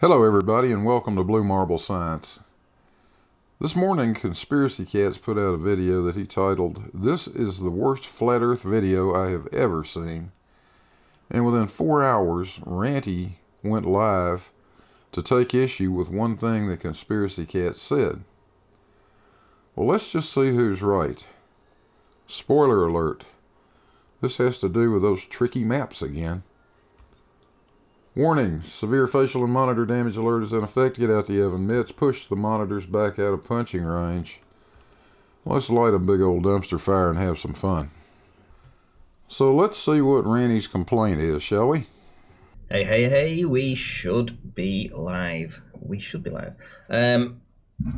Hello everybody and welcome to Blue Marble Science. This morning Conspiracy Catz put out a video that he titled, "This is the worst flat earth video I have ever seen." And within 4 hours, Ranty went live to take issue with one thing that Conspiracy Catz said. Well, let's just see who's right. Spoiler alert. This has to do with those tricky maps again. Warning, severe facial and monitor damage alert is in effect. Get out the oven mitts, push the monitors back out of punching range. Let's light a big old dumpster fire and have some fun. So let's see what Ranty's complaint is, shall we? Hey, we should be live. I'm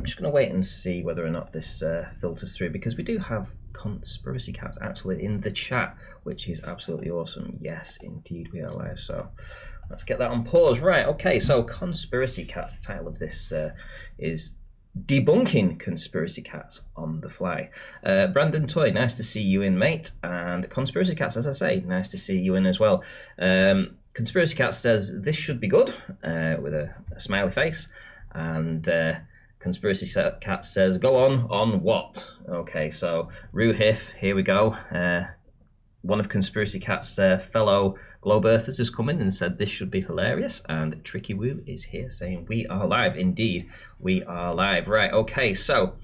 just going to wait and see whether or not this filters through, because we do have Conspiracy Catz actually in the chat, which is absolutely awesome. Yes, indeed we are live, so let's get that on pause. Right, okay, so Conspiracy Catz, the title of this is Debunking Conspiracy Catz on the Fly. Brandon Toy, nice to see you in, mate. And Conspiracy Catz, as I say, nice to see you in as well. Conspiracy Catz says this should be good, with a smiley face. And Conspiracy Catz says, go on what? Okay, so Ruhif, here we go. One of Conspiracy Catz' fellow Globe Earthers has come in and said this should be hilarious, and Tricky Woo is here saying we are live. Indeed, we are live. Right, okay, so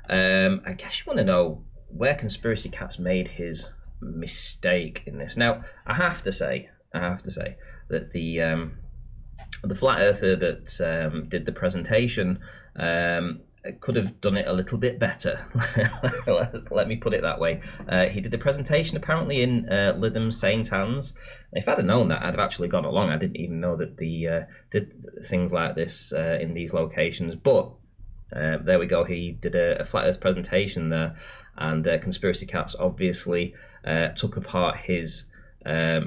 I guess you want to know where Conspiracy Catz made his mistake in this. Now, I have to say that the flat earther that did the presentation could have done it a little bit better. Let me put it that way. He did a presentation apparently in Lytham St. Anne's. If I'd have known that, I'd have actually gone along. I didn't even know that the did things like this in these locations. But there we go. He did a flat earth presentation there, and Conspiracy Catz obviously took apart his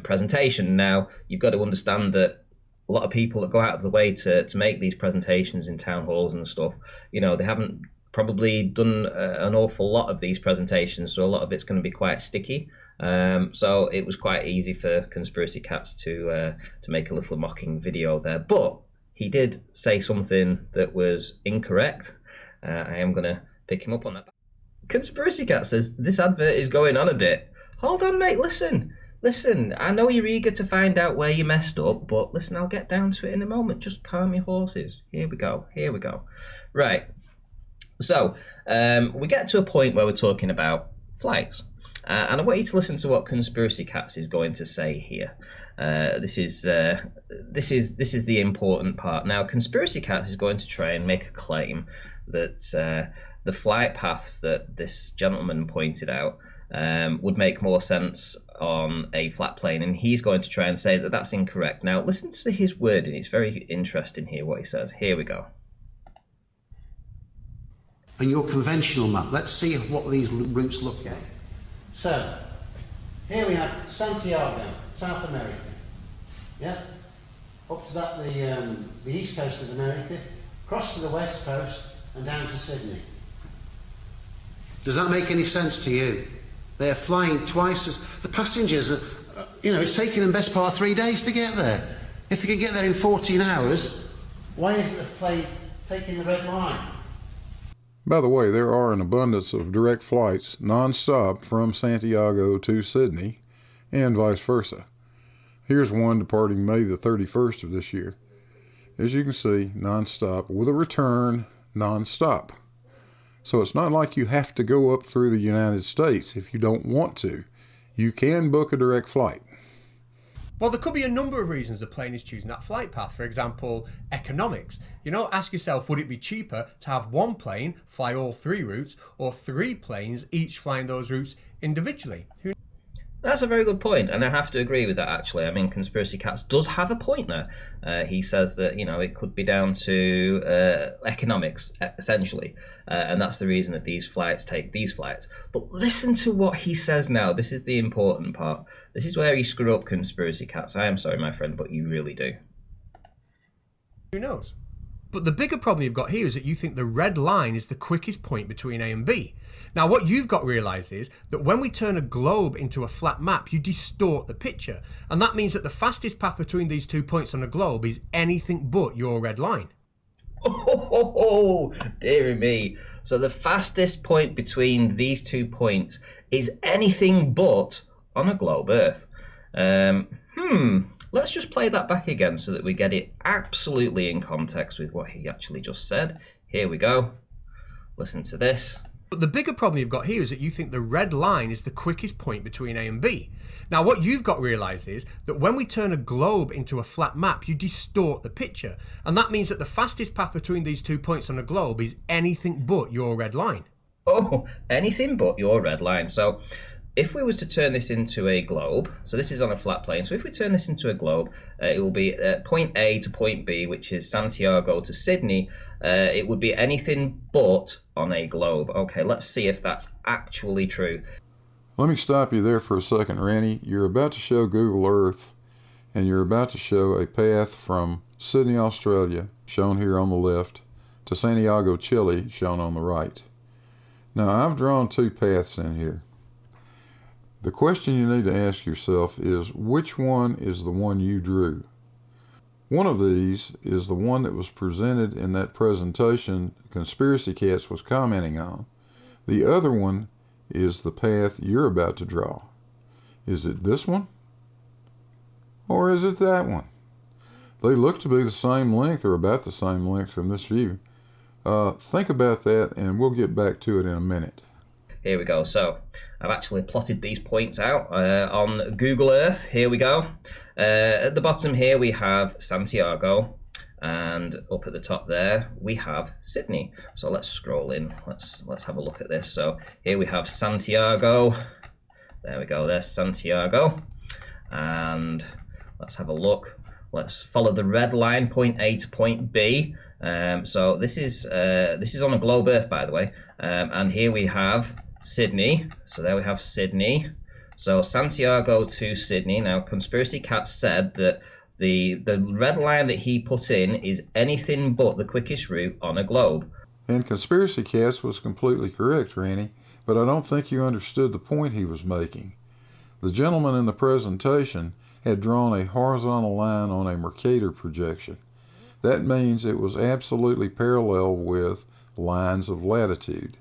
presentation. Now, you've got to understand that a lot of people that go out of the way to make these presentations in town halls and stuff, you know, they haven't probably done an awful lot of these presentations, so a lot of it's going to be quite sticky. So it was quite easy for Conspiracy Catz to make a little mocking video there. But he did say something that was incorrect. I am going to pick him up on that. Conspiracy Catz says, this advert is going on a bit. Hold on, mate, listen, I know you're eager to find out where you messed up, but listen, I'll get down to it in a moment. Just calm your horses. Here we go. Right. So, we get to a point where we're talking about flights. And I want you to listen to what Conspiracy Catz is going to say here. This is the important part. Now, Conspiracy Catz is going to try and make a claim that the flight paths that this gentleman pointed out would make more sense on a flat plane, and he's going to try and say that that's incorrect. Now, listen to his wording. It's very interesting here what he says. Here we go. And your conventional map, let's see what these routes look like. So, here we have Santiago, South America. Yeah, up to that the east coast of America, across to the west coast, and down to Sydney. Does that make any sense to you? They're flying twice as the passengers are, it's taking them best part of 3 days to get there. If they can get there in 14 hours, why isn't the plane taking the red line? By the way, there are an abundance of direct flights non-stop from Santiago to Sydney and vice versa. Here's one departing May the 31st of this year. As you can see, non-stop with a return non-stop. So it's not like you have to go up through the United States if you don't want to. You can book a direct flight. Well, there could be a number of reasons a plane is choosing that flight path. For example, economics. Ask yourself, would it be cheaper to have one plane fly all 3 routes, or 3 planes each flying those routes individually? That's a very good point, and I have to agree with that, actually. I mean, Conspiracy Catz does have a point there. He says that, it could be down to economics, essentially, and that's the reason that these flights take these flights. But listen to what he says now. This is the important part. This is where you screw up, Conspiracy Catz. I am sorry, my friend, but you really do. Who knows? But the bigger problem you've got here is that you think the red line is the quickest point between A and B. Now, what you've got to realise is that when we turn a globe into a flat map, you distort the picture. And that means that the fastest path between these 2 points on a globe is anything but your red line. Oh, dearie me. So the fastest point between these 2 points is anything but on a globe Earth. Let's just play that back again so that we get it absolutely in context with what he actually just said. Here we go. Listen to this. But the bigger problem you've got here is that you think the red line is the quickest point between A and B. Now, what you've got to realise is that when we turn a globe into a flat map, you distort the picture. And that means that the fastest path between these 2 points on a globe is anything but your red line. Oh, anything but your red line. So if we was to turn this into a globe, so this is on a flat plane, so if we turn this into a globe, it will be point A to point B, which is Santiago to Sydney. It would be anything but on a globe. Okay, let's see if that's actually true. Let me stop you there for a second, Ranty. You're about to show Google Earth, and you're about to show a path from Sydney, Australia, shown here on the left, to Santiago, Chile, shown on the right. Now, I've drawn 2 paths in here. The question you need to ask yourself is, which one is the one you drew? One of these is the one that was presented in that presentation Conspiracy Catz was commenting on. The other one is the path you're about to draw. Is it this one? Or is it that one? They look to be the same length or about the same length from this view. Think about that and we'll get back to it in a minute. Here we go. So I've actually plotted these points out on Google Earth. Here we go. At the bottom here we have Santiago, and up at the top there we have Sydney. So let's scroll in. Let's have a look at this. So here we have Santiago. There we go. There's Santiago, and let's have a look. Let's follow the red line, point A to point B. So this is on a globe Earth, by the way, and here we have Sydney. So there we have Sydney. So Santiago to Sydney. Now, Conspiracy Catz said that the red line that he put in is anything but the quickest route on a globe. And Conspiracy Catz was completely correct, Ranty, but I don't think you understood the point he was making. The gentleman in the presentation had drawn a horizontal line on a Mercator projection. That means it was absolutely parallel with lines of latitude.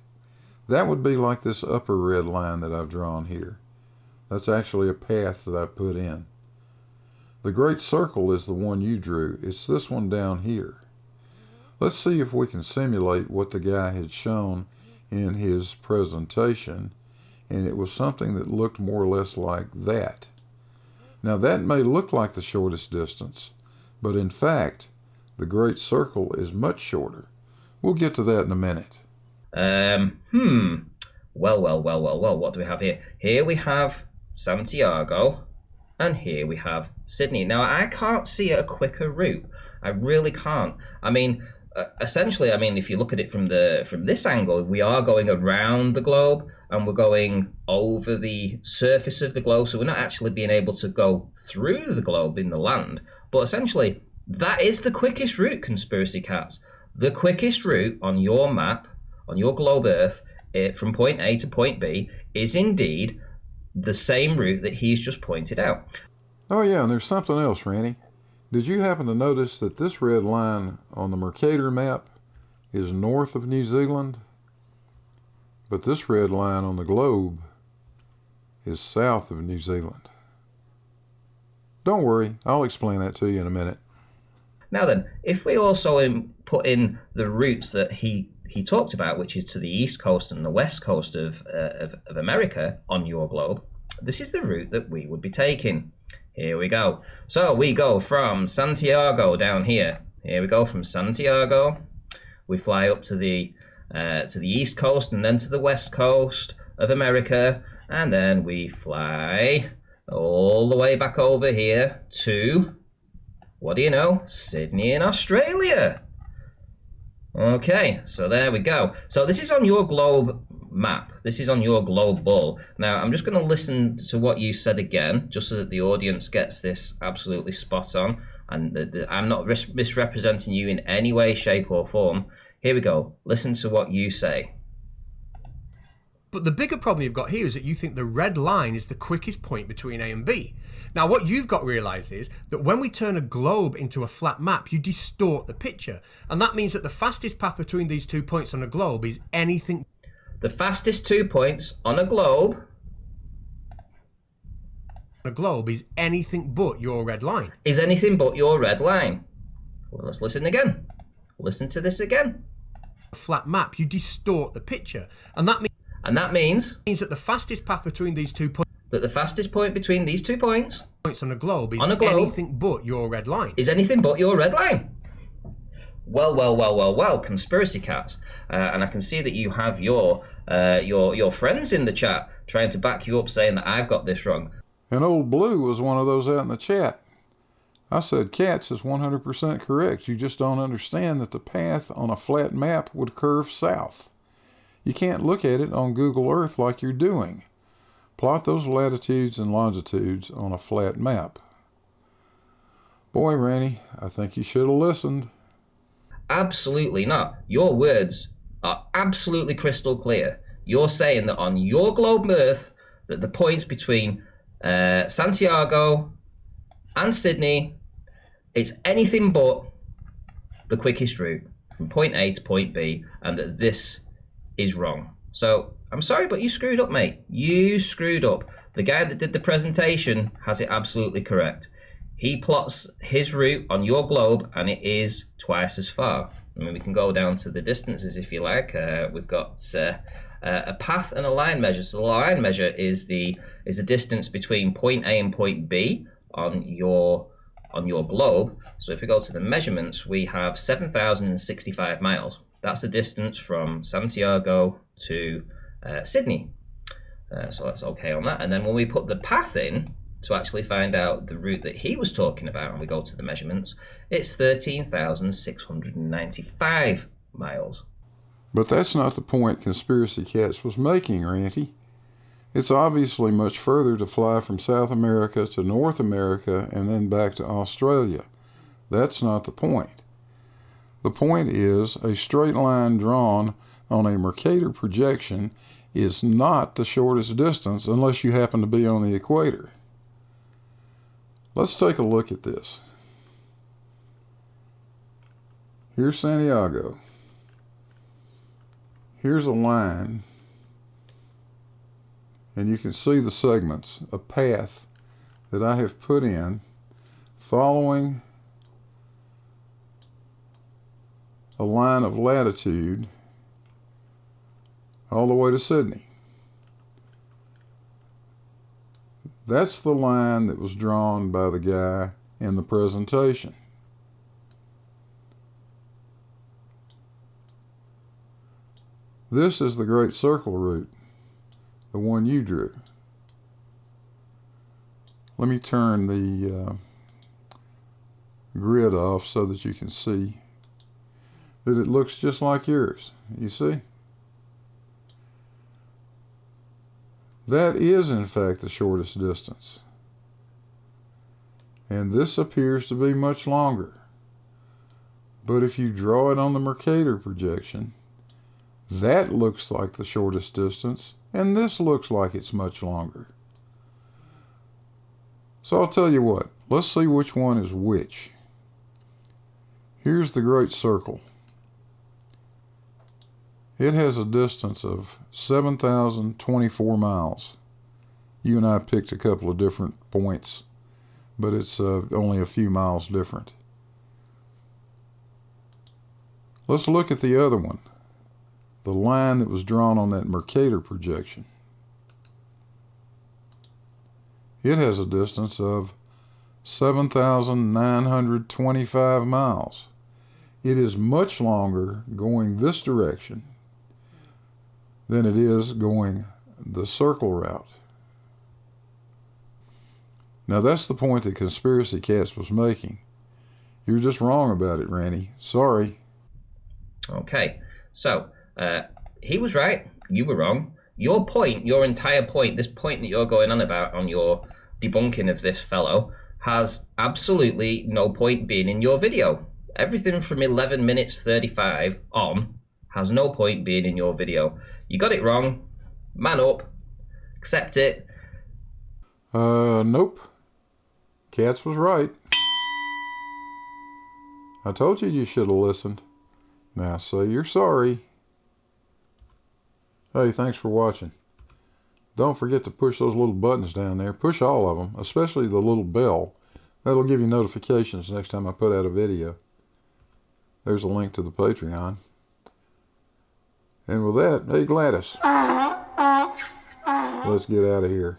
That would be like this upper red line that I've drawn here. That's actually a path that I put in. The great circle is the one you drew. It's this one down here. Let's see if we can simulate what the guy had shown in his presentation, and it was something that looked more or less like that. Now that may look like the shortest distance, but in fact, the great circle is much shorter. We'll get to that in a minute. Well, what do we have here? Here we have Santiago, and here we have Sydney. Now, I can't see a quicker route. I really can't. I mean, essentially, if you look at it from this angle, we are going around the globe, and we're going over the surface of the globe, so we're not actually being able to go through the globe in the land. But essentially, that is the quickest route, Conspiracy Catz. The quickest route on your map, on your globe Earth, from point A to point B, is indeed the same route that he's just pointed out. Oh yeah, and there's something else, Ranty. Did you happen to notice that this red line on the Mercator map is north of New Zealand? But this red line on the globe is south of New Zealand. Don't worry, I'll explain that to you in a minute. Now then, if we also put in the routes that he talked about, which is to the east coast and the west coast of America on your globe, this is the route that we would be taking. Here we go. So we go from Santiago down here. Here we go from Santiago. We fly up to the east coast and then to the west coast of America, and then we fly all the way back over here to, what do you know, Sydney in Australia. Okay, so there we go. So this is on your globe map. This is on your globe ball. Now, I'm just going to listen to what you said again, just so that the audience gets this absolutely spot on. and I'm not misrepresenting you in any way, shape, or form. Here we go. Listen to what you say. But the bigger problem you've got here is that you think the red line is the quickest point between A and B. Now, what you've got to realise is that when we turn a globe into a flat map, you distort the picture. And that means that the fastest path between these 2 points on a globe is anything... The fastest 2 points on a globe... A globe is anything but your red line. Is anything but your red line. Well, let's listen again. Listen to this again. A flat map, you distort the picture. And that means that the fastest path between these 2 points... That the fastest point between these 2 points... on a globe is anything but your red line. Is anything but your red line. Well, Conspiracy Catz. And I can see that you have your friends in the chat trying to back you up, saying that I've got this wrong. And old Blue was one of those out in the chat. I said Catz is 100% correct. You just don't understand that the path on a flat map would curve south. You can't look at it on Google Earth like you're doing. Plot those latitudes and longitudes on a flat map. Boy, Ranty, I think you should have listened. Absolutely not. Your words are absolutely crystal clear. You're saying that on your globe Earth, that the points between Santiago and Sydney, it's anything but the quickest route from point A to point B, and that this is wrong. So I'm sorry, but you screwed up, mate. You screwed up. The guy that did the presentation has it absolutely correct. He plots his route on your globe, and it is twice as far. I mean, we can go down to the distances if you like. We've got a path and a line measure. So the line measure is the distance between point A and point B on your globe. So if we go to the measurements, we have 7,065 miles. That's the distance from Santiago to Sydney. So that's okay on that. And then when we put the path in to actually find out the route that he was talking about, and we go to the measurements, it's 13,695 miles. But that's not the point Conspiracy Catz was making, Ranty. It's obviously much further to fly from South America to North America and then back to Australia. That's not the point. The point is a straight line drawn on a Mercator projection is not the shortest distance unless you happen to be on the equator. Let's take a look at this. Here's Santiago. Here's a line, and you can see the segments, a path that I have put in following a line of latitude all the way to Sydney. That's the line that was drawn by the guy in the presentation. This is the Great Circle route, the one you drew. Let me turn the grid off so that you can see that it looks just like yours. You see? That is, in fact, the shortest distance. And this appears to be much longer. But if you draw it on the Mercator projection, that looks like the shortest distance, and this looks like it's much longer. So I'll tell you what, let's see which one is which. Here's the Great Circle. It has a distance of 7,024 miles. You and I picked a couple of different points, but it's only a few miles different. Let's look at the other one, the line that was drawn on that Mercator projection. It has a distance of 7,925 miles. It is much longer going this direction than it is going the circle route. Now that's the point that Conspiracy Catz was making. You're just wrong about it, Ranty. Sorry. Okay, so he was right, you were wrong. Your point, your entire point, this point that you're going on about on your debunking of this fellow, has absolutely no point being in your video. Everything from 11 minutes 35 on has no point being in your video. You got it wrong. Man up. Accept it. Nope. Catz was right. I told you should have listened. Now say you're sorry. Hey, thanks for watching. Don't forget to push those little buttons down there. Push all of them, especially the little bell. That'll give you notifications next time I put out a video. There's a link to the Patreon. And with that, hey Gladys. Let's get out of here.